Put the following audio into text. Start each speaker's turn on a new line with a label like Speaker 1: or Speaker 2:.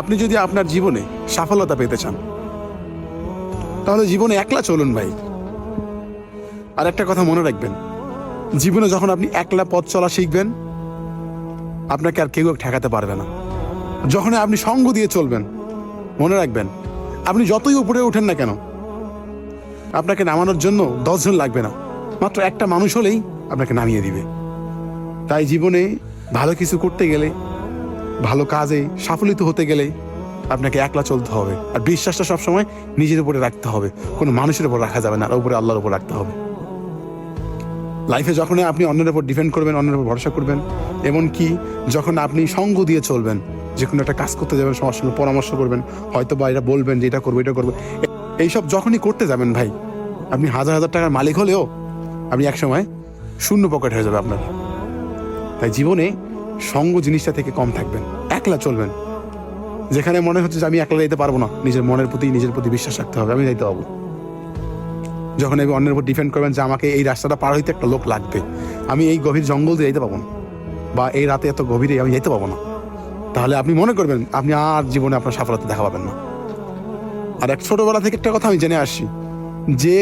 Speaker 1: আপনি যদি আপনার জীবনে সফলতা পেতে চান তাহলে জীবনে একলা চলুন ভাই। আর একটা কথা মনে রাখবেন, জীবনে যখন আপনি একলা পথ চলা শিখবেন আপনাকে আর কেউ ঠেকাতে পারবে না। যখন আপনি সঙ্গ দিয়ে চলবেন মনে রাখবেন, আপনি যতই উপরে ওঠেন না কেন আপনাকে নামানোর জন্য 10 জন লাগবে না, মাত্র একটা মানুষ হলেই আপনাকে নামিয়ে দিবে। তাই জীবনে ভালো কিছু করতে গেলে, ভালো কাজে সাফল্য হতে গেলে আপনাকে একলা চলতে হবে। আর বিশ্বাসটা সবসময় নিজের উপরে রাখতে হবে, কোনো মানুষের উপর রাখা যাবে না, আর উপরে আল্লাহর উপর রাখতে হবে। লাইফে যখন আপনি অন্যের উপর ডিপেন্ড করবেন, অন্যের উপর ভরসা করবেন, এমনকি যখন আপনি সঙ্গ দিয়ে চলবেন, যে কোনো একটা কাজ করতে যাবেন সবার সঙ্গে পরামর্শ করবেন, হয়তো বা এটা বলবেন যে এটা করবো এটা করবো, এইসব যখনই করতে যাবেন ভাই, আপনি হাজার হাজার টাকার মালিক হলেও আপনি একসময় শূন্য পকেট হয়ে যাবে আপনার। তাই জীবনে সঙ্গ জিনিসটা থেকে কম থাকবেন, একলা চলবেন। যেখানে মনে হচ্ছে যে আমি একলা যেতে পারবো না, নিজের মনের প্রতি নিজের প্রতি বিশ্বাস রাখতে হবে, আমি যাইতে পারবো। যখন আমি অন্যের উপর ডিপেন্ড করবেন যে আমাকে এই রাস্তাটা পার হইতে একটা লোক লাগবে, আমি এই গভীর জঙ্গল দিয়ে যেতে পারবো না, বা এই রাতে এত গভীরে আমি যেতে পারবো না, তাহলে আপনি মনে করবেন আপনি আর জীবনে আপনার সফলতা দেখা পাবেন না। আর এক ছোটবেলা থেকে একটা কথা আমি জেনে আসছি, যে